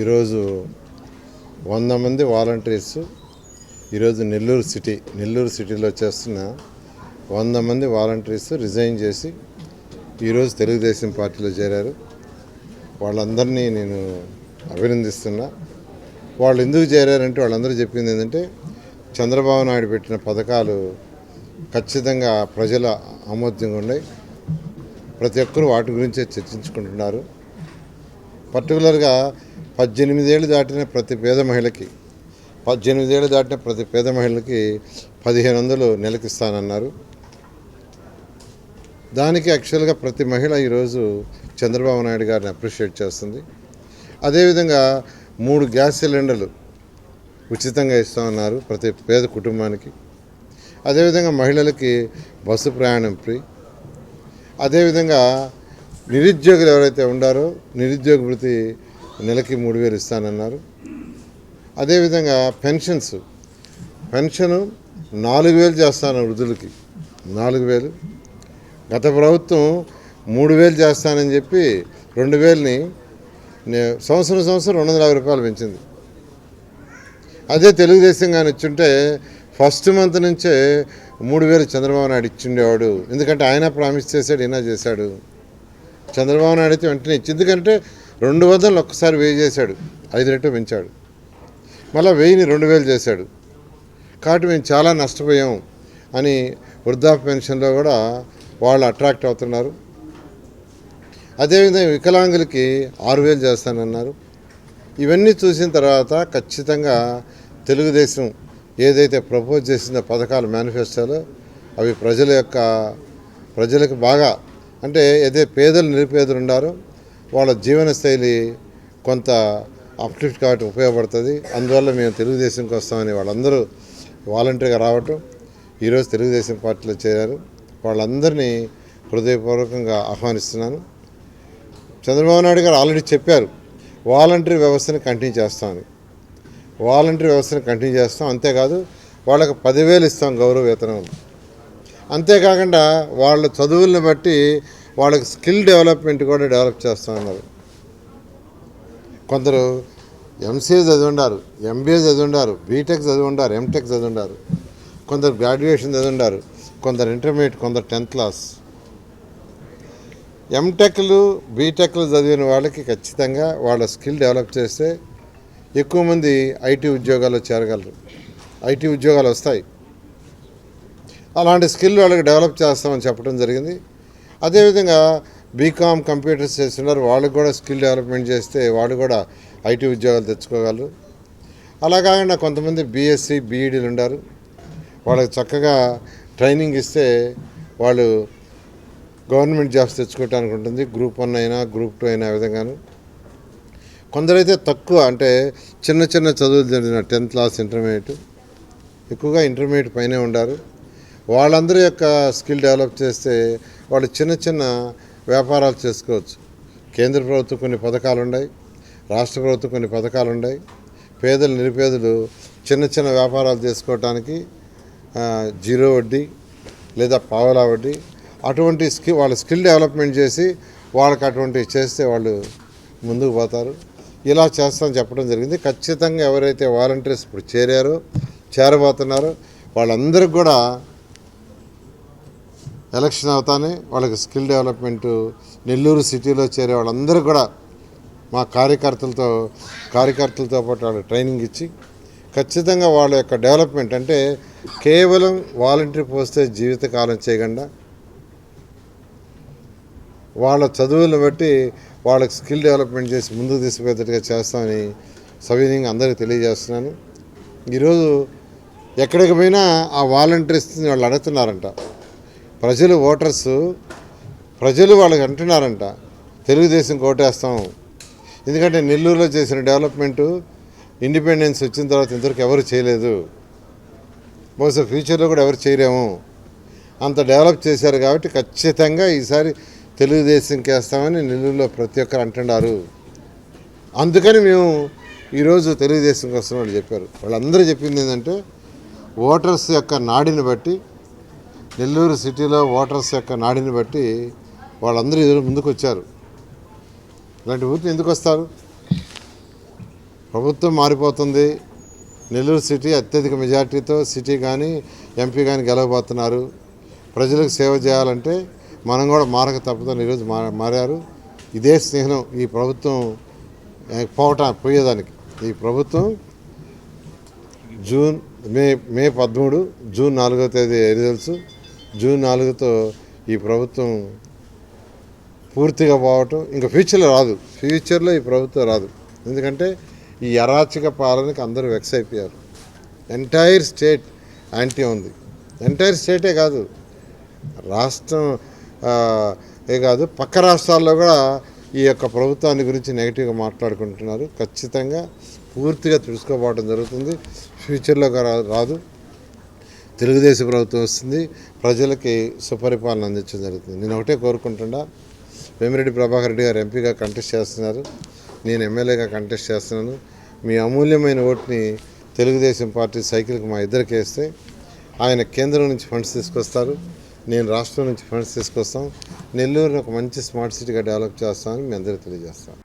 ఈరోజు 100 మంది వాలంటీర్స్ ఈరోజు నెల్లూరు సిటీలో చేస్తున్న 100 మంది వాలంటీర్స్ రిజైన్ చేసి ఈరోజు తెలుగుదేశం పార్టీలో చేరారు. వాళ్ళందరినీ నేను అభినందిస్తున్నా. వాళ్ళు ఎందుకు చేరారంటే వాళ్ళందరూ చెప్పింది ఏంటంటే చంద్రబాబు నాయుడు పెట్టిన పథకాలు ఖచ్చితంగా ప్రజల ఆమోద్యంగా ఉన్నాయి. ప్రతి ఒక్కరూ వాటి గురించే చర్చించుకుంటున్నారు. పర్టికులర్గా 18 ఏళ్ళు దాటిన ప్రతి పేద మహిళకి 1500 నెలకి ఇస్తానన్నారు. దానికి యాక్చువల్గా ప్రతి మహిళ ఈరోజు చంద్రబాబు నాయుడు గారిని అప్రిషియేట్ చేస్తుంది. అదేవిధంగా 3 గ్యాస్ సిలిండర్లు ఉచితంగా ఇస్తామన్నారు ప్రతి పేద కుటుంబానికి. అదేవిధంగా మహిళలకి బస్సు ప్రయాణం ఫ్రీ. అదేవిధంగా నిరుద్యోగులు ఎవరైతే ఉండారో నిరుద్యోగ వృత్తి నెలకి 3000 ఇస్తానన్నారు. అదేవిధంగా పెన్షను 4000 చేస్తాను వృద్ధులకి 4000. గత ప్రభుత్వం 3000 చేస్తానని చెప్పి 2000ని సంవత్సరం 250 రూపాయలు పెంచింది. అదే తెలుగుదేశం కానీ ఇచ్చుంటే ఫస్ట్ మంత్ నుంచే 3000 చంద్రబాబు నాయుడు ఇచ్చిండేవాడు. ఎందుకంటే ఆయన ప్రామిస్ చేశాడు, ఈయన చేశాడు. చంద్రబాబు నాయుడు అయితే వెంటనే ఇచ్చి, ఎందుకంటే 200 ఒక్కసారి 1000 చేశాడు, 5 రెట్లు పెంచాడు. మళ్ళీ 1000ని 2000 చేశాడు. కాబట్టి మేము చాలా నష్టపోయాం అని వృద్ధాప్య పెన్షన్లో కూడా వాళ్ళు అట్రాక్ట్ అవుతున్నారు. అదేవిధంగా వికలాంగులకి 6000 చేస్తానన్నారు. ఇవన్నీ చూసిన తర్వాత ఖచ్చితంగా తెలుగుదేశం ఏదైతే ప్రపోజ్ చేసిందో పథకాలు మేనిఫెస్టోలో అవి ప్రజలకు బాగా, అంటే ఏదైతే పేదలు నిరుపేదలు ఉండారో వాళ్ళ జీవన శైలి కొంత అప్లిఫ్ట్ కాబట్టి ఉపయోగపడుతుంది. అందువల్ల మేము తెలుగుదేశంకి వస్తామని వాళ్ళందరూ వాలంటీర్గా రావటం ఈరోజు తెలుగుదేశం పార్టీలో చేరారు. వాళ్ళందరినీ హృదయపూర్వకంగా ఆహ్వానిస్తున్నాను. చంద్రబాబు నాయుడు గారు ఆల్రెడీ చెప్పారు వాలంటీర్ వ్యవస్థని కంటిన్యూ చేస్తామని. అంతేకాదు వాళ్ళకి 10,000 ఇస్తాం గౌరవ వేతనం. అంతేకాకుండా వాళ్ళ చదువులను బట్టి వాళ్ళకి స్కిల్ డెవలప్మెంట్ కూడా డెవలప్ చేస్తామన్నారు. కొందరు ఎంసీఏ చదివి ఉండారు, ఎంబీఏ చదివి ఉండారు, బీటెక్ చదివి ఉండారు, ఎంటెక్ చదివి ఉండారు, కొందరు గ్రాడ్యుయేషన్ చదివి ఉండారు, కొందరు ఇంటర్మీడియట్, కొందరు 10th క్లాస్. ఎంటెక్లు బీటెక్లు చదివిన వాళ్ళకి ఖచ్చితంగా వాళ్ళ స్కిల్ డెవలప్ చేస్తే ఎక్కువ మంది ఐటీ ఉద్యోగాల్లో చేరగలరు, ఐటీ ఉద్యోగాలు వస్తాయి. అలాంటి స్కిల్ వాళ్ళకి డెవలప్ చేస్తామని చెప్పడం జరిగింది. అదేవిధంగా బీకామ్ కంప్యూటర్స్ చేస్తున్నారు, వాళ్ళకి కూడా స్కిల్ డెవలప్మెంట్ చేస్తే వాళ్ళు కూడా ఐటీ ఉద్యోగాలు తెచ్చుకోగలరు. అలా కాకుండా కొంతమంది బీఎస్సీ బీఈడీలు ఉన్నారు, వాళ్ళకి చక్కగా ట్రైనింగ్ ఇస్తే వాళ్ళు గవర్నమెంట్ జాబ్స్ తెచ్చుకోవడానికి ఉంటుంది. గ్రూప్ 1 అయినా గ్రూప్ 2 అయినా విధంగాను. కొందరైతే తక్కువ, అంటే చిన్న చదువులు జరిగిన 10th క్లాస్, ఇంటర్మీడియట్, ఎక్కువగా ఇంటర్మీడియట్ పైనే ఉండారు. వాళ్ళందరి యొక్క స్కిల్ డెవలప్ చేస్తే వాళ్ళు చిన్న వ్యాపారాలు చేసుకోవచ్చు. కేంద్ర ప్రభుత్వం కొన్ని పథకాలు ఉన్నాయి, రాష్ట్ర ప్రభుత్వం కొన్ని పథకాలు ఉన్నాయి. నిరుపేదలు చిన్న వ్యాపారాలు చేసుకోవటానికి 0 వడ్డీ లేదా పావలా వడ్డీ అటువంటి వాళ్ళ స్కిల్ డెవలప్మెంట్ చేసి వాళ్ళకి అటువంటివి చేస్తే వాళ్ళు ముందుకు పోతారు. ఇలా చేస్తామని చెప్పడం జరిగింది. ఖచ్చితంగా ఎవరైతే వాలంటీర్స్ ఇప్పుడు చేరబోతున్నారో వాళ్ళందరికీ కూడా ఎలక్షన్ అవుతానే వాళ్ళకి స్కిల్ డెవలప్మెంట్ నెల్లూరు సిటీలో చేరే వాళ్ళందరూ కూడా మా కార్యకర్తలతో పాటు వాళ్ళకి ట్రైనింగ్ ఇచ్చి ఖచ్చితంగా వాళ్ళ యొక్క డెవలప్మెంట్, అంటే కేవలం వాలంటీర్ పోస్తే జీవితకాలం చేయకుండా వాళ్ళ చదువులను బట్టి వాళ్ళకి స్కిల్ డెవలప్మెంట్ చేసి ముందుకు తీసుకుపోయేటట్టుగా చేస్తామని సవినీయంగా అందరికీ తెలియజేస్తున్నాను. ఈరోజు ఎక్కడికి పోయినా ఆ వాలంటీర్స్ని వాళ్ళు అడుగుతున్నారంట. ప్రజలు వాళ్ళకి అంటున్నారంట తెలుగుదేశంకి ఓటేస్తాం. ఎందుకంటే నెల్లూరులో చేసిన డెవలప్మెంటు ఇండిపెండెన్స్ వచ్చిన తర్వాత ఇంతవరకు ఎవరు చేయలేదు, బహుశా ఫ్యూచర్లో కూడా ఎవరు చేయలేము. అంత డెవలప్ చేశారు కాబట్టి ఖచ్చితంగా ఈసారి తెలుగుదేశంకి వేస్తామని నెల్లూరులో ప్రతి ఒక్కరు అంటున్నారు. అందుకని మేము ఈరోజు తెలుగుదేశంకి వస్తున్న వాళ్ళు చెప్పారు. వాళ్ళందరూ చెప్పింది ఏంటంటే ఓటర్స్ యొక్క నాడిని బట్టి, నెల్లూరు సిటీలో ఓటర్స్ యొక్క నాడిని బట్టి వాళ్ళందరూ ముందుకు వచ్చారు. ఇలాంటి ఊరికి ఎందుకు వస్తారు? ప్రభుత్వం మారిపోతుంది. నెల్లూరు సిటీ అత్యధిక మెజార్టీతో సిటీ కానీ ఎంపీ కానీ గెలవబోతున్నారు. ప్రజలకు సేవ చేయాలంటే మనం కూడా మారక తప్పదని ఈరోజు మారారు. ఇదే స్నేహం ఈ ప్రభుత్వం పోయేదానికి. ఈ ప్రభుత్వం మే 13 జూన్ 4వ తేదీ రిజల్ట్స్. జూన్ 4తో ఈ ప్రభుత్వం పూర్తిగా పోవటం ఇంకా ఫ్యూచర్లో ఈ ప్రభుత్వం రాదు. ఎందుకంటే ఈ అరాచక పాలనకి అందరూ వెక్స్ అయిపోయారు. ఎంటైర్ స్టేట్ యాంటీ ఉంది. ఎంటైర్ స్టేటే కాదు, రాష్ట్రం కాదు, పక్క రాష్ట్రాల్లో కూడా ఈ యొక్క ప్రభుత్వాన్ని గురించి నెగిటివ్గా మాట్లాడుకుంటున్నారు. ఖచ్చితంగా పూర్తిగా తెలుసుకోపోవడం జరుగుతుంది. ఫ్యూచర్లో రాదు. తెలుగుదేశం ప్రభుత్వం వస్తుంది, ప్రజలకి సుపరిపాలన అందించడం జరుగుతుంది. నేను ఒకటే కోరుకుంటున్నా, వేమిరెడ్డి ప్రభాకర్ రెడ్డి గారు ఎంపీగా కంటెస్ట్ చేస్తున్నారు, నేను ఎమ్మెల్యేగా కంటెస్ట్ చేస్తున్నాను. మీ అమూల్యమైన ఓటుని తెలుగుదేశం పార్టీ సైకిల్కి మా ఇద్దరికి వేస్తే ఆయన కేంద్రం నుంచి ఫండ్స్ తీసుకొస్తారు, నేను రాష్ట్రం నుంచి ఫండ్స్ తీసుకొస్తాం. నెల్లూరుని ఒక మంచి స్మార్ట్ సిటీగా డెవలప్ చేస్తామని మీ అందరికీ తెలియజేస్తాను.